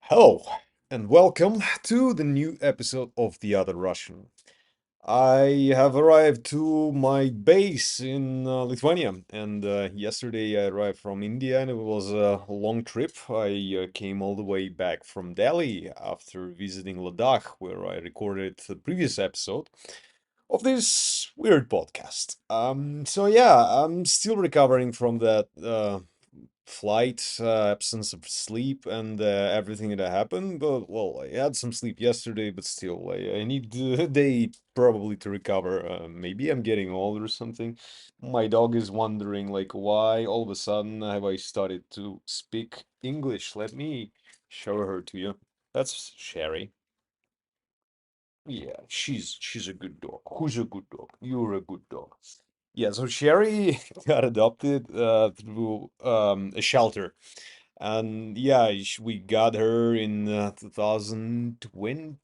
Hello, and welcome to the new episode of The Other Russian. I have arrived to my base in Lithuania, and yesterday I arrived from India, and it was a long trip. I came all the way back from Delhi after visiting Ladakh, where I recorded the previous episode of this weird podcast. So yeah, I'm still recovering from that flight, absence of sleep, and everything that happened. But well, I had some sleep yesterday, but still, I need a day probably to recover. Maybe I'm getting old or something. My dog is wondering, like, why all of a sudden have I started to speak English? Let me show her to you. That's Sherry. Yeah, she's a good dog. Who's a good dog? You're a good dog. Yeah, so Sherry got adopted through a shelter. And yeah, we got her in 2020,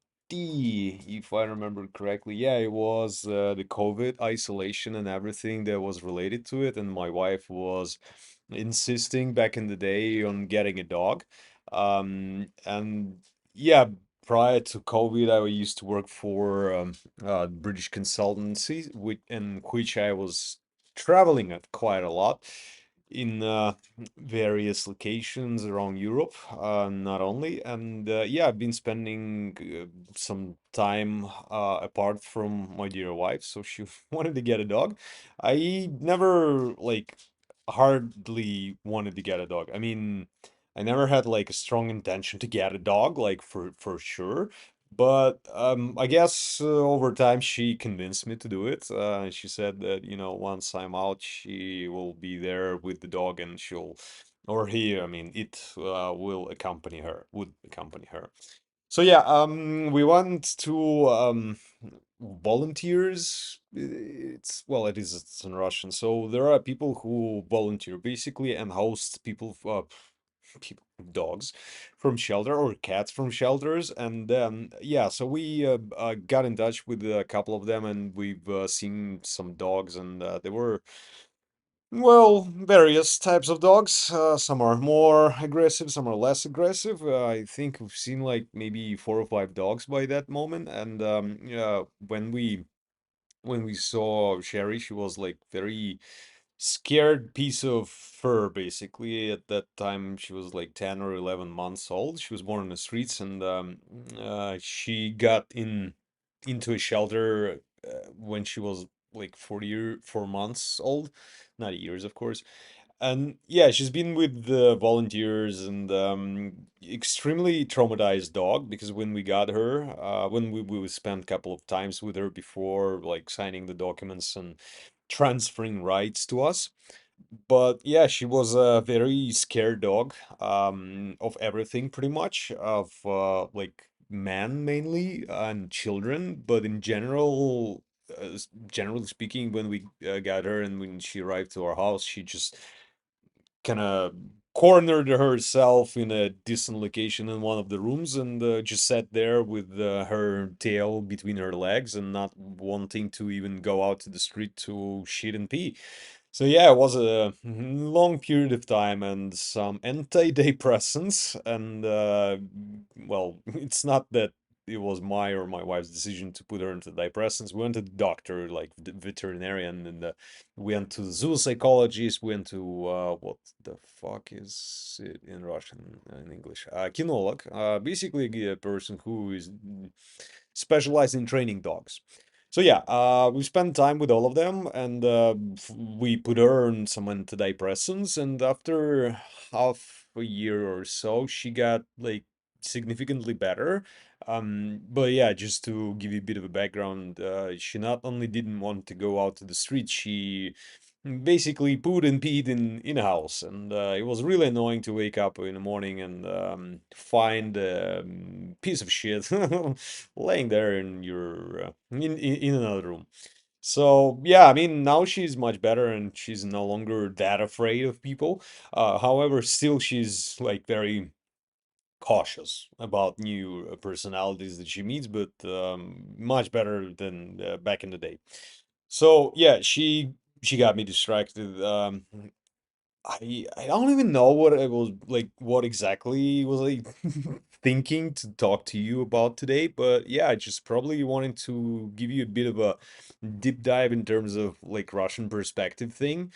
if I remember correctly. Yeah, it was the COVID isolation and everything that was related to it. And my wife was insisting back in the day on getting a dog. And yeah, prior to COVID, I used to work for British consultancy, in which I was traveling at quite a lot in various locations around Europe, not only. And yeah, I've been spending some time apart from my dear wife, so she wanted to get a dog. I never like hardly wanted to get a dog. I mean, I never had like a strong intention to get a dog, like for sure. But I guess over time she convinced me to do it. She said that, once I'm out, she will be there with the dog and she'll, or he, I mean, it will accompany her, would accompany her. So yeah, we went to volunteers. Well, it's in Russian. So there are people who volunteer basically and host people, people, dogs from shelter or cats from shelters. And yeah, so we got in touch with a couple of them, and we've seen some dogs, and they were, well, various types of dogs. Some are more aggressive, some are less aggressive. I think we've seen like maybe four or five dogs by that moment. And yeah, when we saw Sherry, she was like very scared piece of fur, basically. At that time, she was like 10 or 11 months old. She was born in the streets, and she got into a shelter when she was like 4 months old, not years, of course. And yeah, she's been with the volunteers, and extremely traumatized dog, because when we got her, when we spent a couple of times with her before like signing the documents and transferring rights to us. But yeah, she was a very scared dog, of everything, pretty much, of like men mainly and children, but in general, generally speaking, when we got her and when she arrived to our house, she just kind of cornered herself in a decent location in one of the rooms, and just sat there with her tail between her legs and not wanting to even go out to the street to shit and pee. So yeah, it was a long period of time and some antidepressants, and well, it's not that it was my or my wife's decision to put her into depressants. We went to the doctor, like the veterinarian, and we went to zoo psychologist. We went to what the fuck is it in Russian, in English? Kinolog, basically a person who is specialized in training dogs. So yeah, we spent time with all of them, and we put her on some antidepressants, and after half a year or so, she got like significantly better. But yeah, just to give you a bit of a background, she not only didn't want to go out to the street, she basically pooed and peed in a house, and it was really annoying to wake up in the morning and find a piece of shit laying there in your in another room. So yeah, I mean, now she's much better and she's no longer that afraid of people. However, still she's like very cautious about new personalities that she meets, but much better than back in the day. So yeah, she got me distracted. I don't even know what I was like, what exactly was I thinking to talk to you about today, but yeah, I just probably wanted to give you a bit of a deep dive in terms of like Russian perspective thing.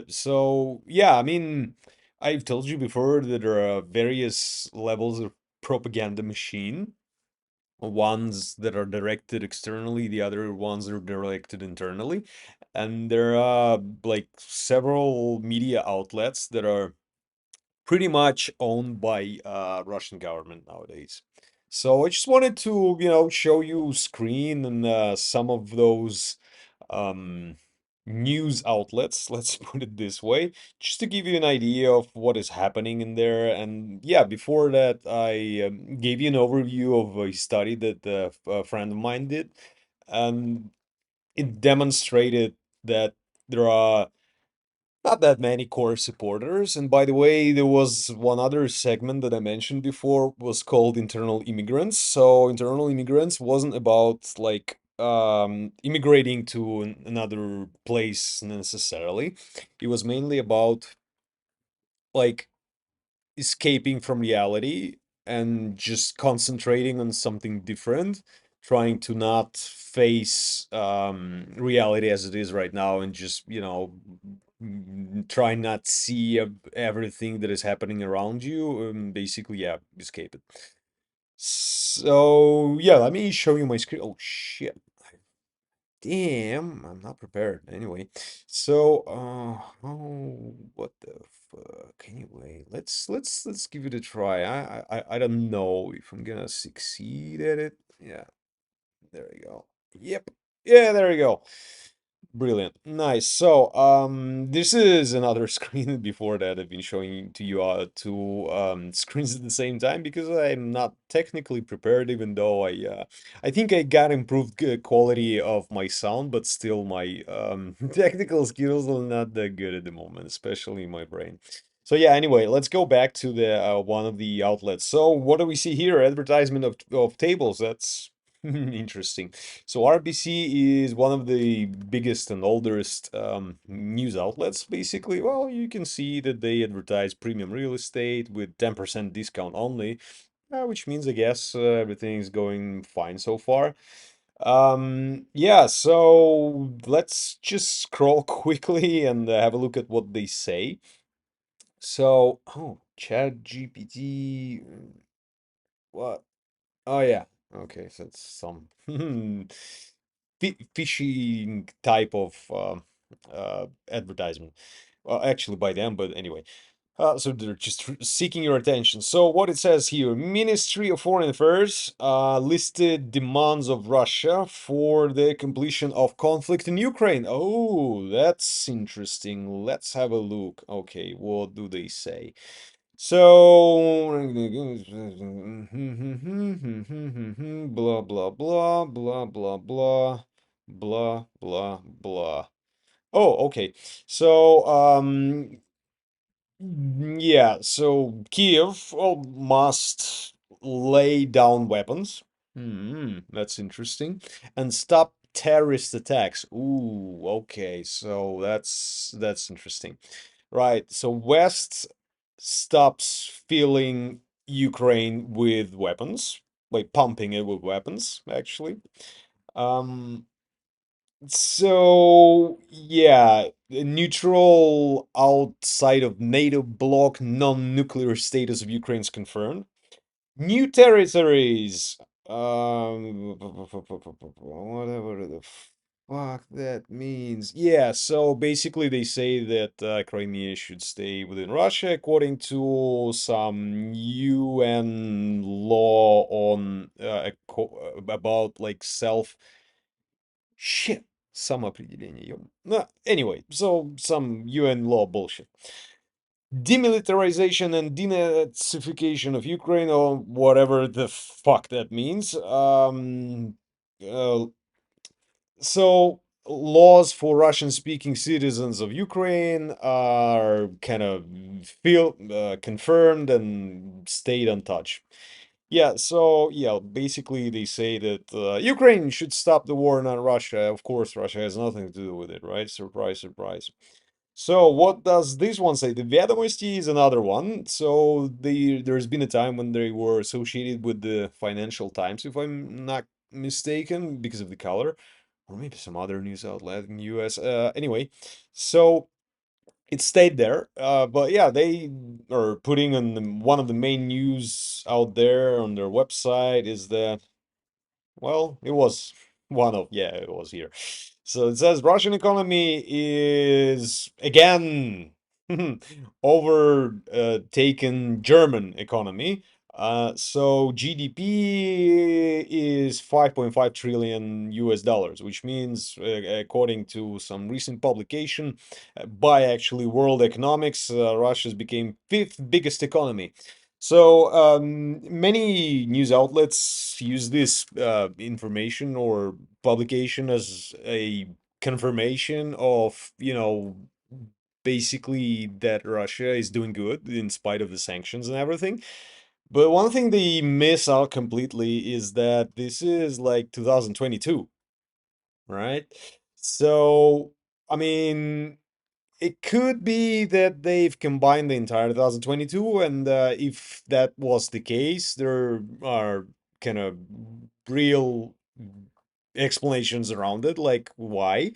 So yeah, I mean, I've told you before that there are various levels of propaganda machine. Ones that are directed externally, the other ones are directed internally. And there are like several media outlets that are pretty much owned by Russian government nowadays. So I just wanted to, show you screen and some of those um, news outlets, let's put it this way, just to give you an idea of what is happening in there. And yeah, before that, I gave you an overview of a study that a friend of mine did, and it demonstrated that there are not that many core supporters. And by the way, there was one other segment that I mentioned before was called internal immigrants. So internal immigrants wasn't about like immigrating to another place necessarily. It was mainly about like escaping from reality and just concentrating on something different, trying to not face reality as it is right now and just, try not see everything that is happening around you. Basically, yeah, escape it. So, yeah, let me show you my screen. Oh, shit. Damn, I'm not prepared. Anyway, so oh, what the fuck? Anyway, let's give it a try. I don't know if I'm gonna succeed at it. Yeah, there we go. Yep. Yeah, there we go. Brilliant. Nice. So, this is another screen. Before that, I've been showing to you two screens at the same time because I'm not technically prepared, even though I think I got improved quality of my sound, but still my technical skills are not that good at the moment, especially in my brain. So yeah, anyway, let's go back to the one of the outlets. So what do we see here? Advertisement of tables. That's interesting. So RBC is one of the biggest and oldest news outlets, basically. Well, you can see that they advertise premium real estate with 10% discount only, which means, I guess, everything's going fine so far. Yeah, so let's just scroll quickly and have a look at what they say. So, oh, Chat GPT, what? Oh yeah. Okay, so it's some phishing type of advertisement. Well, actually by them, but anyway. So they're just seeking your attention. So what it says here, Ministry of Foreign Affairs listed demands of Russia for the completion of conflict in Ukraine. Oh, that's interesting. Let's have a look. Okay, what do they say? So, blah, blah, blah, blah, blah, blah, blah, blah, blah. Oh, okay. So, yeah, so Kiev, well, must lay down weapons. That's interesting. And stop terrorist attacks. Ooh, okay. So that's interesting. Right. So West stops filling Ukraine with weapons, like pumping it with weapons, actually. Um, so yeah, the neutral outside of NATO bloc non-nuclear status of Ukraine's confirmed. New territories. Whatever the fuck that means. Yeah, so basically they say that Crimea should stay within Russia according to some UN law on about like self shit. Самоопределение. No, anyway, so some UN law bullshit. Demilitarization and denazification of Ukraine, or whatever the fuck that means. Uh, so laws for Russian-speaking citizens of Ukraine are kind of feel confirmed and stayed untouched. Yeah, so yeah, basically they say that Ukraine should stop the war, not Russia. Of course, Russia has nothing to do with it, right? Surprise, surprise. So what does this one say? The Vedomosti is another one. So there's been a time when they were associated with the Financial Times, if I'm not mistaken, because of the color, or maybe some other news outlet in US. Anyway, so it stayed there. But yeah, they are putting on one of the main news out there on their website is that, well, it was one of, yeah, it was here. So it says Russian economy is again overtaken German economy. So GDP is 5.5 trillion US dollars, which means, according to some recent publication by actually World Economics, Russia's became fifth biggest economy. So many news outlets use this information or publication as a confirmation of, basically that Russia is doing good in spite of the sanctions and everything. But one thing they miss out completely is that this is like 2022, right? So, I mean, it could be that they've combined the entire 2022, and if that was the case, there are kind of real explanations around it, like why.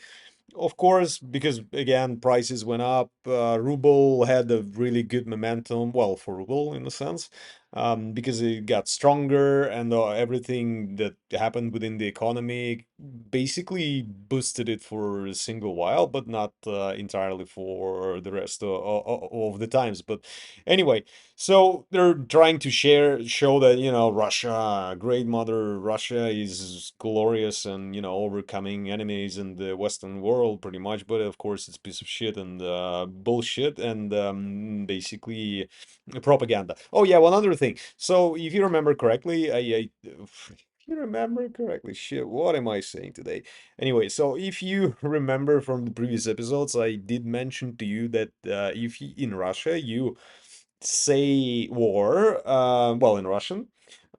Of course, because again, prices went up. Ruble had a really good momentum, well, for ruble in a sense, because it got stronger, and everything that happened within the economy basically boosted it for a single while, but not entirely for the rest of the times. But anyway, so they're trying to show that, Russia, great mother Russia, is glorious and, overcoming enemies in the Western world pretty much. But of course, it's a piece of shit and bullshit and basically propaganda. Oh yeah, one other thing. So if you remember correctly, if you remember correctly, shit, what am I saying today? Anyway, so if you remember from the previous episodes, I did mention to you that if in Russia you say war, well, in Russian,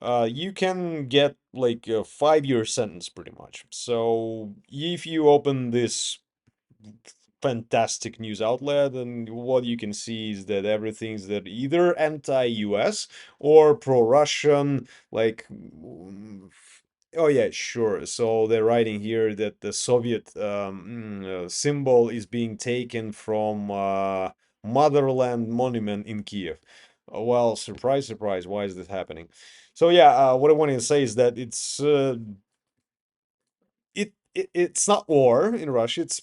you can get like a 5-year sentence pretty much. So if you open this fantastic news outlet, and what you can see is that everything's that either anti-US or pro-Russian, like oh yeah, sure. So they're writing here that the Soviet symbol is being taken from Motherland Monument in Kiev. Well, surprise, surprise. Why is this happening? So yeah, what I wanted to say is that it's not war in Russia. It's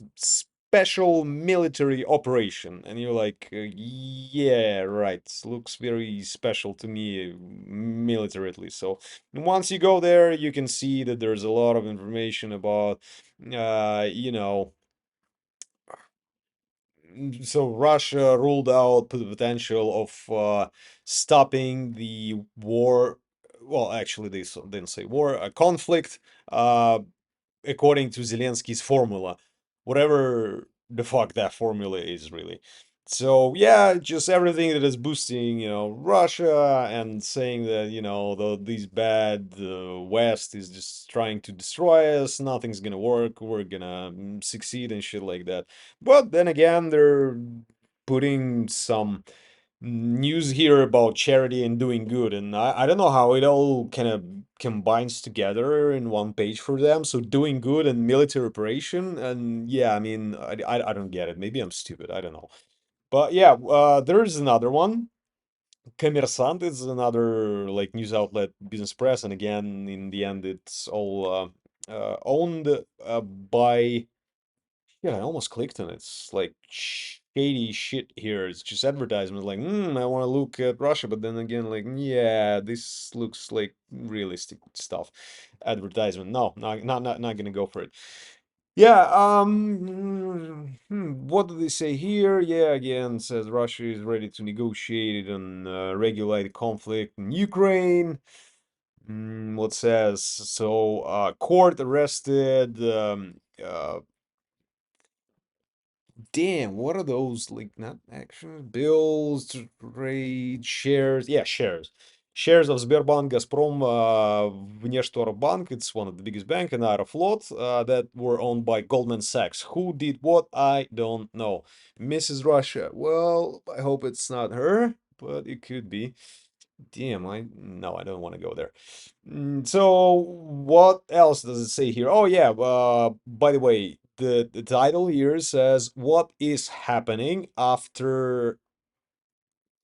special military operation, and you're like, yeah, right. Looks very special to me, militarily. So once you go there, you can see that there's a lot of information about, you know. So Russia ruled out the potential of stopping the war. Well, actually, they didn't say war, a conflict. Uh, According to Zelensky's formula, whatever the fuck that formula is, really. So yeah, just everything that is boosting, Russia, and saying that, these bad West is just trying to destroy us. Nothing's gonna work. We're gonna succeed and shit like that. But then again, they're putting some news here about charity and doing good, and I don't know how it all kind of combines together in one page for them. So doing good and military operation, and yeah, I mean, I don't get it. Maybe I'm stupid, I don't know. But yeah, there's another one. Коммерсант is another like news outlet, business press, and again, in the end, it's all owned by, yeah, I almost clicked on it. It's like shady shit here. It's just advertisements like, I want to look at Russia, but then again, like, yeah, this looks like realistic stuff. Advertisement. No, not gonna go for it. Yeah, what do they say here? Yeah, again, says Russia is ready to negotiate and regulate conflict in Ukraine. What says? So, court arrested damn, what are those? Like, not actions, bills, trade, shares. Yeah, shares. shares of Sberbank, Gazprom, Внешторгbank, it's one of the biggest bank, and Aeroflot, that were owned by Goldman Sachs. Who did what? I don't know. Mrs. Russia. Well, I hope it's not her, but it could be. Damn, I no, I don't want to go there. So what else does it say here? Oh yeah, by the way, the title here says what is happening after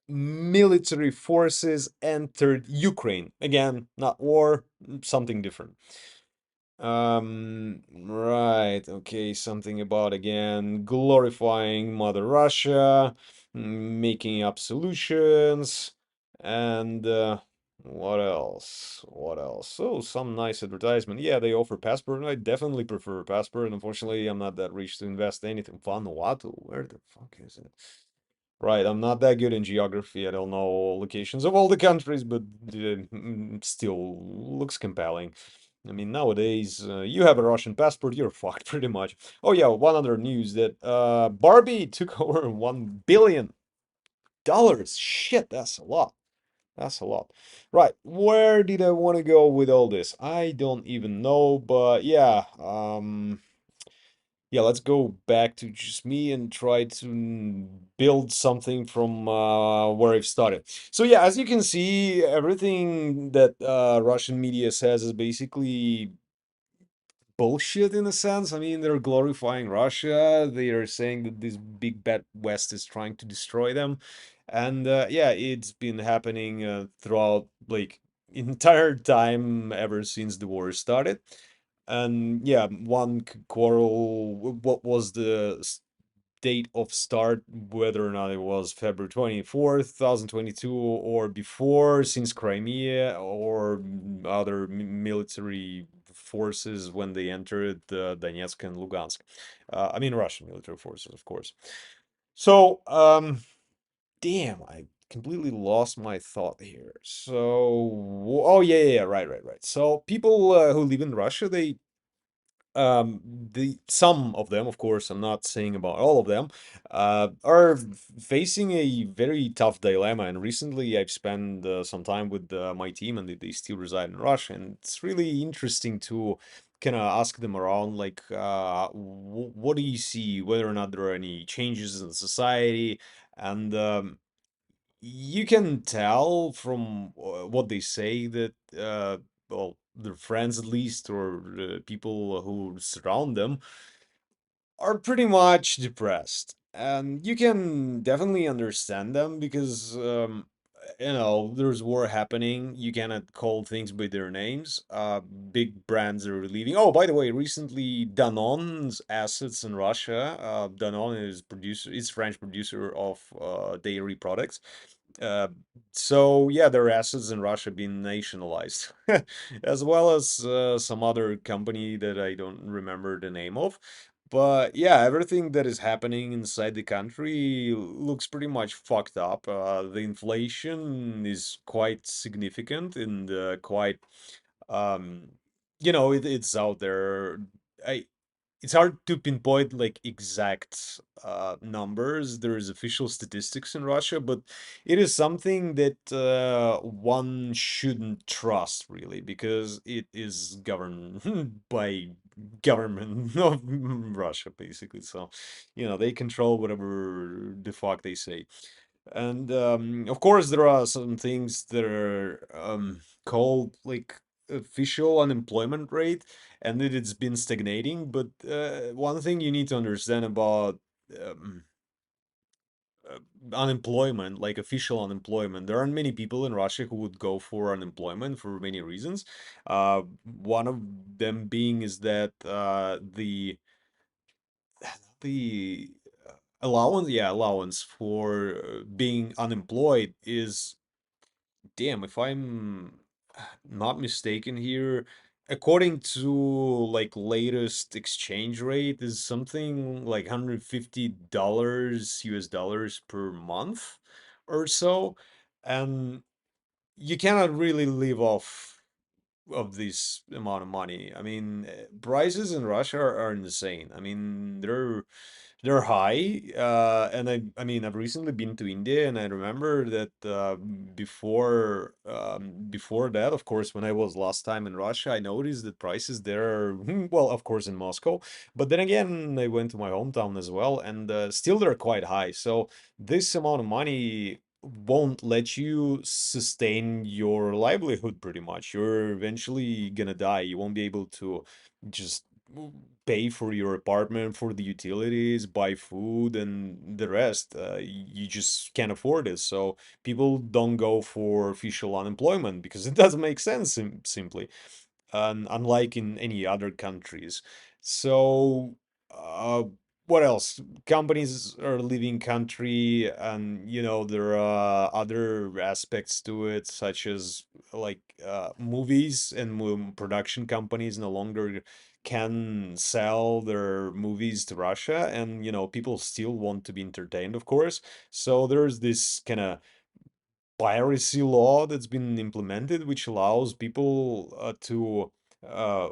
military forces entered Ukraine. Again, not war, something different. Right, okay, something about again glorifying Mother Russia, making up solutions, and what else? What else? Oh, some nice advertisement. Yeah, they offer passport. I definitely prefer passport. Unfortunately, I'm not that rich to invest anything. Vanuatu, where the fuck is it? Right, I'm not that good in geography. I don't know locations of all the countries, but still looks compelling. I mean, nowadays, you have a Russian passport, you're fucked pretty much. Oh yeah, one other news that Barbie took over $1 billion. Shit, that's a lot. That's a lot. Right, where did I want to go with all this? I don't even know, but yeah, yeah, let's go back to just me and try to build something from where I've started. So yeah, as you can see, everything that Russian media says is basically bullshit in a sense. I mean, they're glorifying Russia. They are saying that this big bad West is trying to destroy them. And yeah, it's been happening throughout like entire time ever since the war started. And yeah, one could quarrel what was the date of start, whether or not it was February 24th, 2022, or before, since Crimea, or other military forces when they entered Donetsk and Lugansk. I mean, Russian military forces, of course. So, damn, I completely lost my thought here. So, oh yeah, yeah, yeah, right, right, right. So, people who live in Russia, they the some of them, of course, I'm not saying about all of them, are facing a very tough dilemma. And recently, I've spent some time with my team, and they still reside in Russia. And it's really interesting to kind of ask them around, like, what do you see, whether or not there are any changes in society, and you can tell from what they say that well, their friends at least, or people who surround them, are pretty much depressed. And you can definitely understand them because there's war happening. You cannot call things by their names. Big brands are leaving. Oh, by the way, recently Danone's assets in Russia. Danone is French producer of dairy products. uh, so yeah, their assets in Russia being nationalized, as well as some other company that I don't remember the name of. But yeah, everything that is happening inside the country looks pretty much fucked up. The inflation is quite significant and quite, um, it's out there. I it's hard to pinpoint like exact numbers. There is official statistics in Russia, but it is something that one shouldn't trust really, because it is governed by government of Russia basically. So, they control whatever the fuck they say. And of course, there are some things that are called like official unemployment rate, and that it's been stagnating. But one thing you need to understand about um, uh, unemployment, like official unemployment, there aren't many people in Russia who would go for unemployment for many reasons. One of them being is that the allowance for being unemployed is, damn, if I'm not mistaken here, according to like latest exchange rate, is something like $150 US dollars per month or so. And you cannot really live off of this amount of money. I mean, prices in Russia are insane. I mean, they're high, and I mean, I've recently been to India, and I remember that before that, of course, when I was last time in Russia, I noticed that prices there are well, of course, in Moscow, but then again, I went to my hometown as well, and still they're quite high. So this amount of money won't let you sustain your livelihood pretty much. You're eventually gonna die. You won't be able to just pay for your apartment, for the utilities, buy food, and the rest. You just can't afford it. So people don't go for official unemployment because it doesn't make sense simply, unlike in any other countries. So, uh, what else? Companies are leaving country, and there are other aspects to it, such as like movies and production companies no longer can sell their movies to Russia, and people still want to be entertained, of course. So there's this kind of piracy law that's been implemented, which allows people to uh,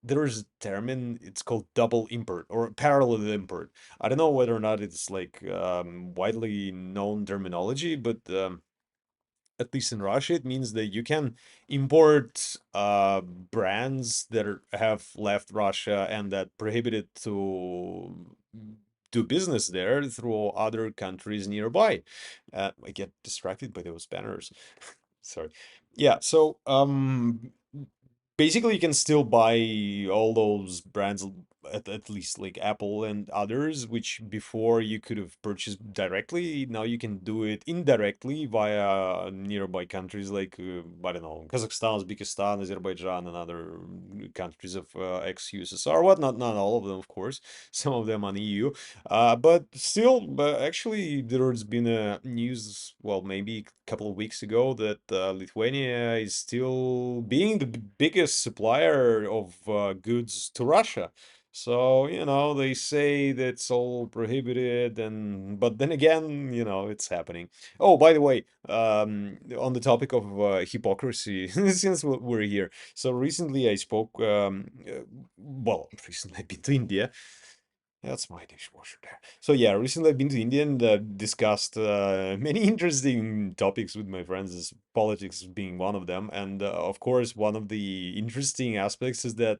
there's a term it's called double import or parallel import. I don't know whether or not it's like widely known terminology, but at least in Russia, it means that you can import brands that have left Russia and that prohibited to do business there through other countries nearby. I get distracted by those banners. Sorry. Yeah, so basically you can still buy all those brands at least like Apple and others, which before you could have purchased directly. Now you can do it indirectly via nearby countries like I don't know, Kazakhstan, Uzbekistan, Azerbaijan, and other countries of ex-USSR. Whatnot, not all of them, of course. Some of them on EU, but still, but actually, there's been a news, well, maybe a couple of weeks ago, that Lithuania is still being the biggest supplier of goods to Russia. So, they say that's all prohibited, and but then again, it's happening. Oh, by the way, on the topic of hypocrisy, since we're here, so recently I spoke, well, recently I've been to India. That's my dishwasher there. So yeah, recently I've been to India and discussed many interesting topics with my friends, as politics being one of them. And of course, one of the interesting aspects is that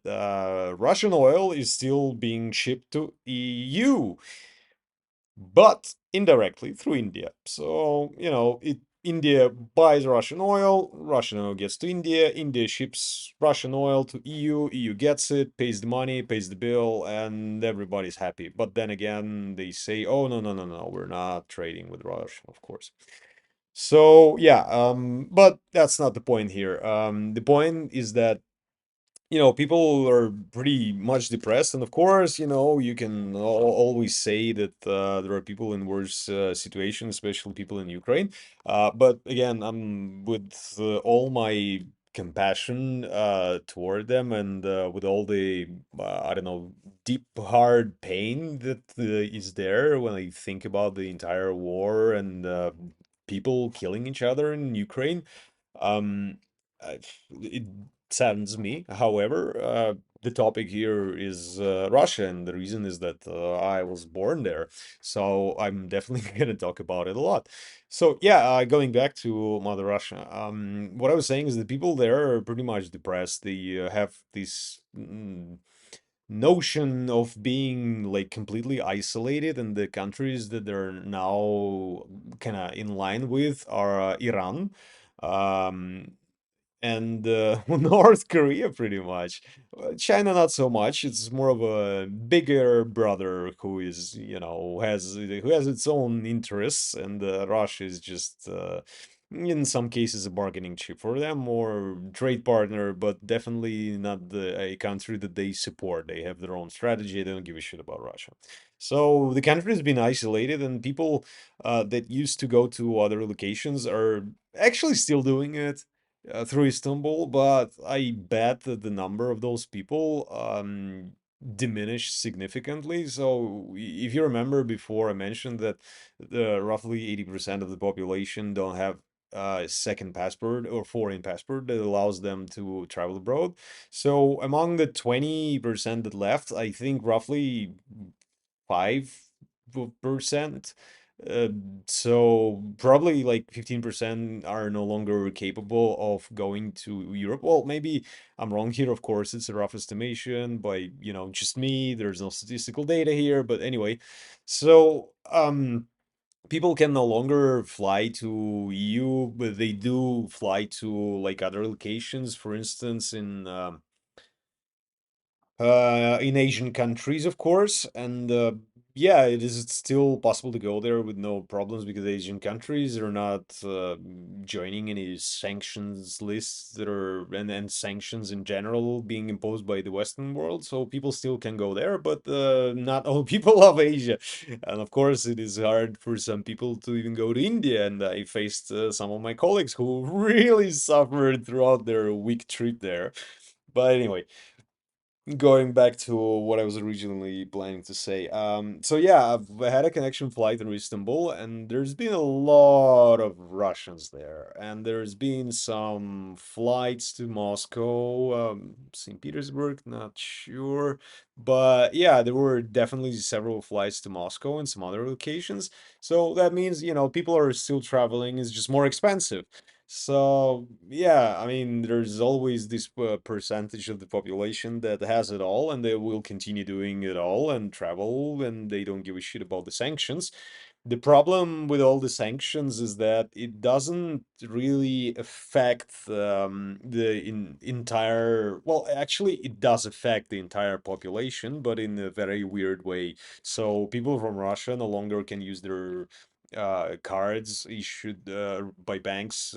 Russian oil is still being shipped to EU, but indirectly through India. So, India buys Russian oil gets to India, India ships Russian oil to EU gets it, pays the money, pays the bill, and everybody's happy. But then again, they say, oh, no, no, no, no, we're not trading with Russia, of course. So, yeah, but that's not the point here. The point is that people are pretty much depressed, and of course, you can always say that there are people in worse situations, especially people in Ukraine. But again, I'm with all my compassion toward them, and with all the I don't know, deep hard pain that is there when I think about the entire war and people killing each other in Ukraine. Um, it saddens me. However, the topic here is Russia, and the reason is that I was born there. So I'm definitely going to talk about it a lot. So yeah, going back to Mother Russia, what I was saying is that people there are pretty much depressed. They have this notion of being like completely isolated, and the countries that they're now kind of in line with are Iran. Um, and North Korea, pretty much. China, not so much. It's more of a bigger brother who is, who has its own interests, and Russia is just, in some cases, a bargaining chip for them, or trade partner, but definitely not a country that they support. They have their own strategy. They don't give a shit about Russia. So the country has been isolated, and people that used to go to other locations are actually still doing it through Istanbul, but I bet that the number of those people diminished significantly. So if you remember before, I mentioned that roughly 80% of the population don't have second passport or foreign passport that allows them to travel abroad. So among the 20% that left, I think roughly 5%. Uh, so probably like 15% are no longer capable of going to Europe. Well, maybe I'm wrong here. Of course, it's a rough estimation by, just me. There's no statistical data here, but anyway. So, people can no longer fly to EU, but they do fly to like other locations, for instance, in Asian countries, of course, and yeah, it is still possible to go there with no problems because Asian countries are not joining any sanctions lists that are and sanctions in general being imposed by the Western world. So people still can go there, but not all people love Asia, and of course, it is hard for some people to even go to India. And I faced some of my colleagues who really suffered throughout their week trip there. But anyway, going back to what I was originally planning to say. So yeah, I've had a connection flight in Istanbul, and there's been a lot of Russians there, and there's been some flights to Moscow, St. Petersburg, not sure, but yeah, there were definitely several flights to Moscow and some other locations. So that means, people are still traveling. It's just more expensive. So, yeah, I mean, there's always this percentage of the population that has it all, and they will continue doing it all and travel, and they don't give a shit about the sanctions. The problem with all the sanctions is that it doesn't really affect the entire. Well, actually, it does affect the entire population, but in a very weird way. So people from Russia no longer can use their cards issued by banks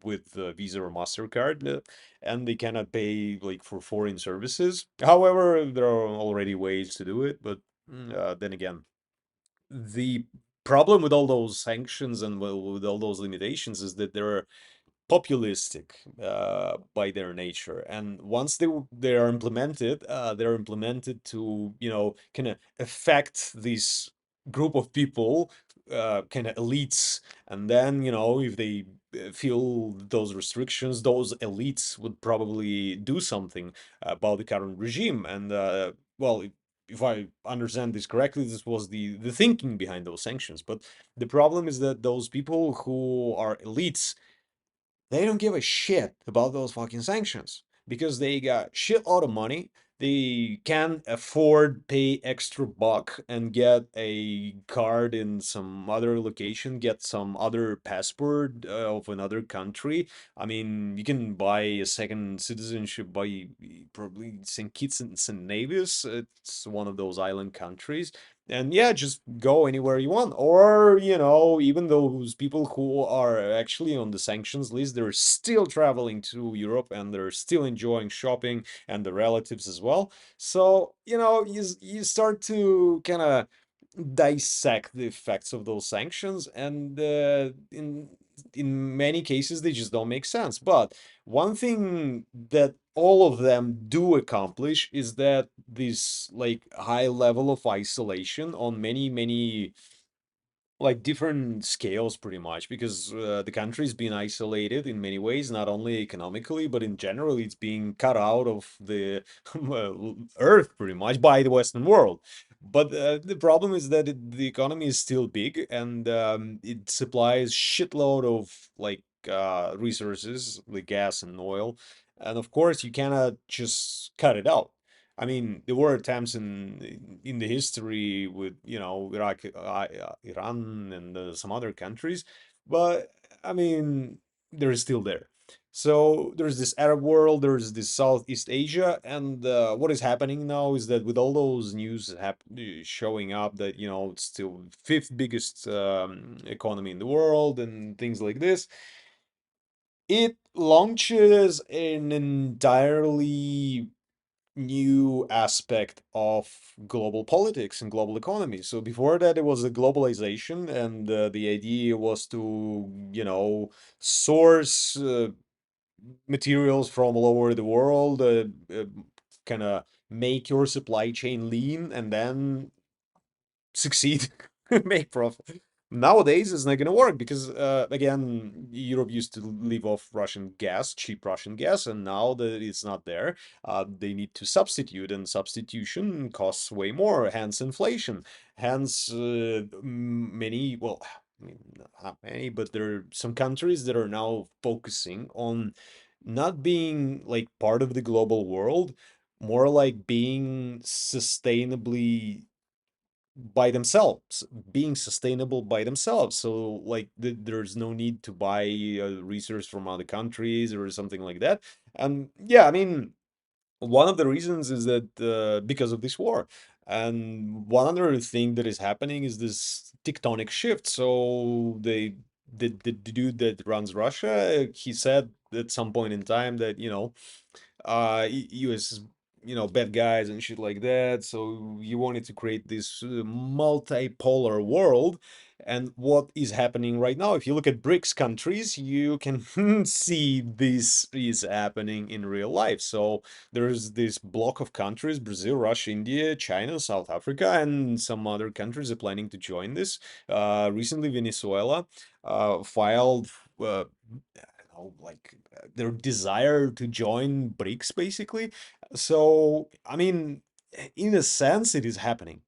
with Visa or MasterCard, and they cannot pay like for foreign services. However, there are already ways to do it, but then again, the problem with all those sanctions and well, with all those limitations is that they're populistic by their nature, and once they are implemented, they're implemented to kind of affect this group of people, kind of elites, and then if they feel those restrictions, those elites would probably do something about the current regime. And well, if I understand this correctly, this was the thinking behind those sanctions. But the problem is that those people who are elites, they don't give a shit about those fucking sanctions because they got shitload of money. They can afford pay extra buck and get a card in some other location, get some other passport of another country. I mean, you can buy a second citizenship by probably St. Kitts and St. Nevis. It's one of those island countries, and yeah, just go anywhere you want. Or, even those people who are actually on the sanctions list, they're still traveling to Europe and they're still enjoying shopping, and the relatives as well. So, you start to kind of dissect the effects of those sanctions, and in many cases they just don't make sense. But one thing that all of them do accomplish is that this like high level of isolation on many like different scales, pretty much, because the country's been isolated in many ways, not only economically but in general. It's being cut out of the earth pretty much by the Western world. But the problem is that the economy is still big, and it supplies shitload of like resources like gas and oil, and of course you cannot just cut it out. I mean, there were attempts in the history with Iraq, Iran, and some other countries, but I mean they're still there. So there's this Arab world, there's this Southeast Asia, and what is happening now is that with all those news showing up that it's still fifth biggest economy in the world and things like this, it launches an entirely new aspect of global politics and global economy. So before that, it was a globalization, and the idea was to, source materials from all over the world, kind of make your supply chain lean, and then succeed, make profit. Nowadays, it's not going to work because, again, Europe used to live off Russian gas, cheap Russian gas, and now that it's not there, they need to substitute, and substitution costs way more, hence inflation. Hence, many, well, I mean, not many, but there are some countries that are now focusing on not being like part of the global world, more like being sustainably by themselves, being sustainable by themselves. So like there's no need to buy resource from other countries or something like that. And yeah, I mean, one of the reasons is that because of this war. And one other thing that is happening is this tectonic shift. So the dude that runs Russia, he said at some point in time that, US is, bad guys and shit like that. So you wanted to create this multipolar world. And what is happening right now, if you look at BRICS countries, you can see this is happening in real life. So there's this block of countries: Brazil, Russia, India, China, South Africa, and some other countries are planning to join this. Recently, Venezuela filed. Like their desire to join BRICS, basically. So, I mean, in a sense, it is happening,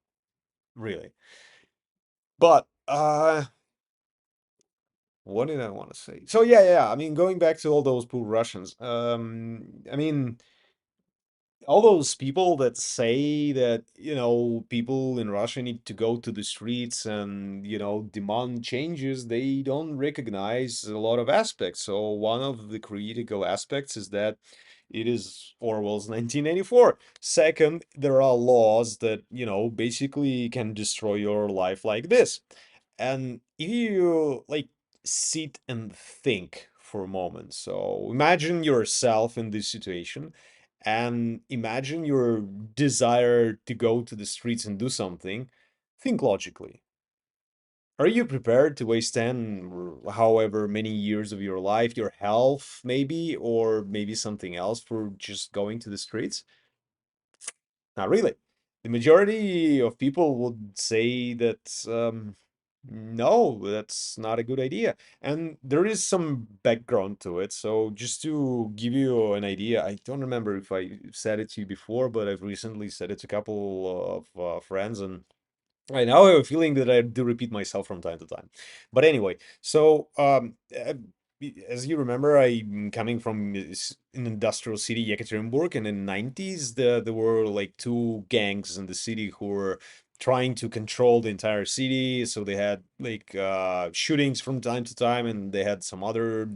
really. But what did I want to say? So yeah, yeah. I mean, going back to all those poor Russians. I mean, all those people that say that, people in Russia need to go to the streets and, demand changes, they don't recognize a lot of aspects. So one of the critical aspects is that it is Orwell's 1984. Second, there are laws that, basically can destroy your life like this. And if you like sit and think for a moment, so imagine yourself in this situation and imagine your desire to go to the streets and do something. Think logically. Are you prepared to waste 10 or however many years of your life, your health maybe, or maybe something else for just going to the streets? Not really. The majority of people would say that no, that's not a good idea. And there is some background to it. So just to give you an idea, I don't remember if I said it to you before, but I've recently said it to a couple of friends, and I now have a feeling that I do repeat myself from time to time. But anyway, so as you remember, I'm coming from an industrial city, Yekaterinburg, and in the 90s, there were like two gangs in the city who were trying to control the entire city. So they had like shootings from time to time, and they had some other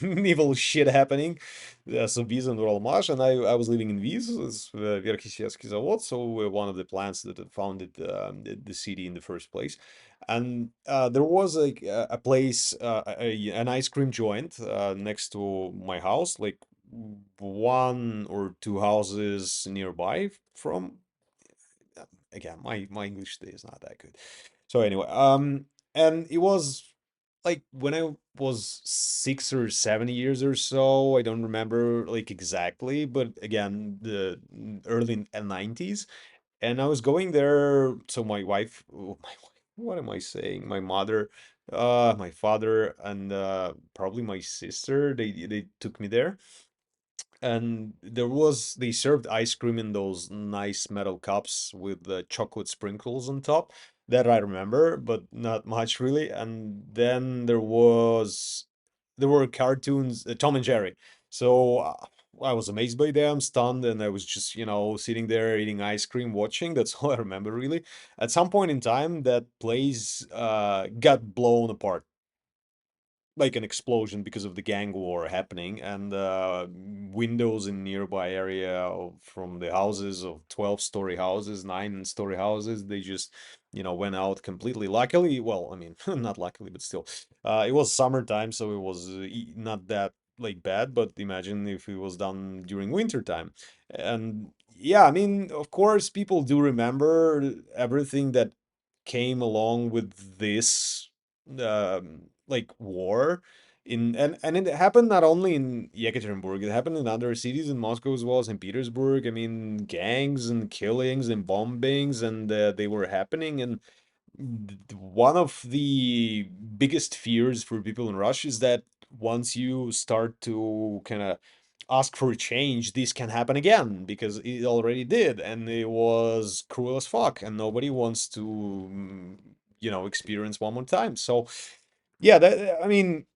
evil shit happening. So Viz and Uralmash, and I was living in Viz, it's Verkhisevsky Zavod, so one of the plants that had founded the city in the first place. And there was like a place, an ice cream joint next to my house, like one or two houses nearby from. Again, my English today is not that good. So anyway, and it was like when I was 6 or 7 years or so. I don't remember like exactly, but again, the early 90s, and I was going there. So my wife, oh, what am I saying? My mother, my father, and probably my sister. They took me there, and they served ice cream in those nice metal cups with the chocolate sprinkles on top. That I remember, but not much really. And then there were cartoons, Tom and Jerry. So I was amazed by them, stunned, and I was just, sitting there eating ice cream, watching. That's all I remember really. At some point in time, that place got blown apart, like an explosion, because of the gang war happening, and windows in nearby area from the houses of 12-story houses, 9-story houses, they just, went out completely. Luckily, well, I mean, not luckily, but still, it was summertime, so it was not that like bad. But imagine if it was done during winter time. And yeah, I mean, of course, people do remember everything that came along with this like war and it happened not only in Yekaterinburg, it happened in other cities in Moscow as well, St. Petersburg. I mean, gangs and killings and bombings, and they were happening. And one of the biggest fears for people in Russia is that once you start to kind of ask for a change, this can happen again because it already did, and it was cruel as fuck, and nobody wants to, experience one more time. So, yeah, I mean,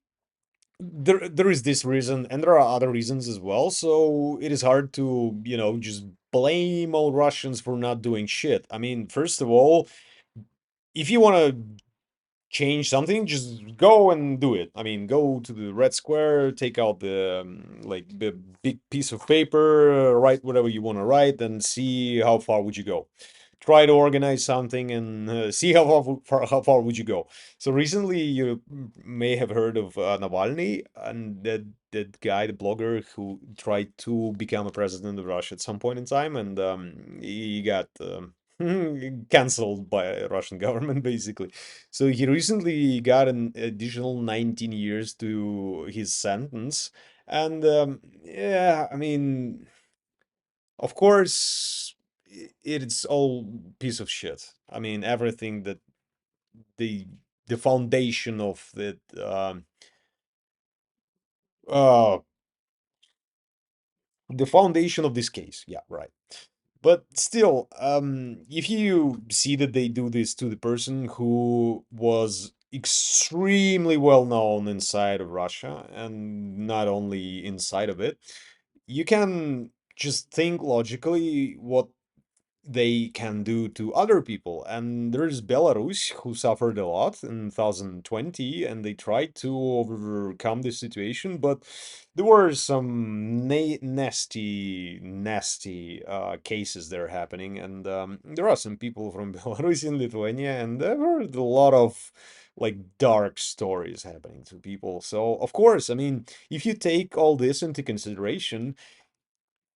there is this reason, and there are other reasons as well. So it is hard to, just blame all Russians for not doing shit. I mean, first of all, if you want to change something, just go and do it. I mean, go to the Red Square, take out the like the big piece of paper, write whatever you want to write, and see how far would you go. Try to organize something and see how far would you go. So recently, you may have heard of Navalny, and that guy, the blogger who tried to become a president of Russia at some point in time, and he got canceled by Russian government basically. So he recently got an additional 19 years to his sentence. And yeah, I mean, of course, it's all piece of shit. I mean, everything that the the foundation of uh the foundation of this case. Yeah, right. But still, if you see that they do this to the person who was extremely well known inside of Russia and not only inside of it, you can just think logically what they can do to other people. And there's Belarus, who suffered a lot in 2020, and they tried to overcome this situation, but there were some nasty, nasty cases that are happening. And there are some people from Belarus in Lithuania, and there were a lot of like dark stories happening to people. So, of course, I mean, if you take all this into consideration,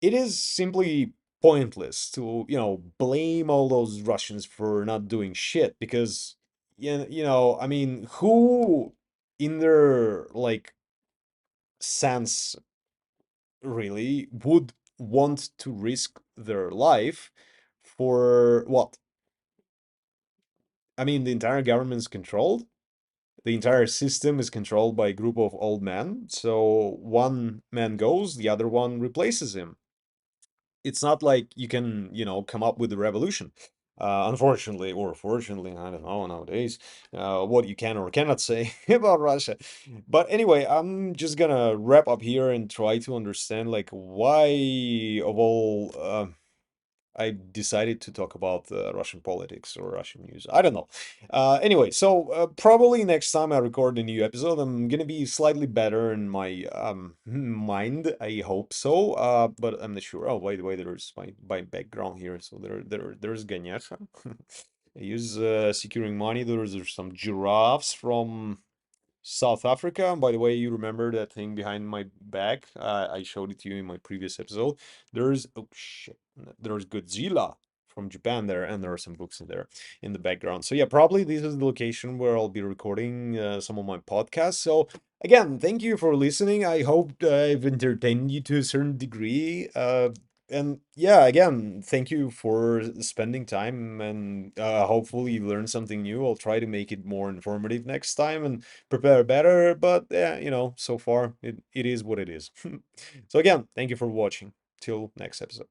it is simply pointless to, blame all those Russians for not doing shit because, I mean, who in their like sense really would want to risk their life for what? I mean, the entire government is controlled. The entire system is controlled by a group of old men. So one man goes, the other one replaces him. It's not like you can, come up with a revolution. Unfortunately, or fortunately, I don't know nowadays, what you can or cannot say about Russia. But anyway, I'm just gonna wrap up here and try to understand like why of all I decided to talk about Russian politics or Russian news. I don't know. Anyway, so probably next time I record a new episode, I'm gonna be slightly better in my mind. I hope so. But I'm not sure. Oh, by the way, there's my background here. So there's Ganesha. I use securing money. There's some giraffes from South Africa. And by the way, you remember that thing behind my back? I showed it to you in my previous episode. There's, oh shit, there's Godzilla from Japan there, and there are some books in there in the background. So yeah, probably this is the location where I'll be recording some of my podcasts. So again, thank you for listening. I hope I've entertained you to a certain degree. And yeah, again, thank you for spending time, and hopefully you learned something new. I'll try to make it more informative next time and prepare better. But yeah, so far it is what it is. So again, thank you for watching. Till next episode.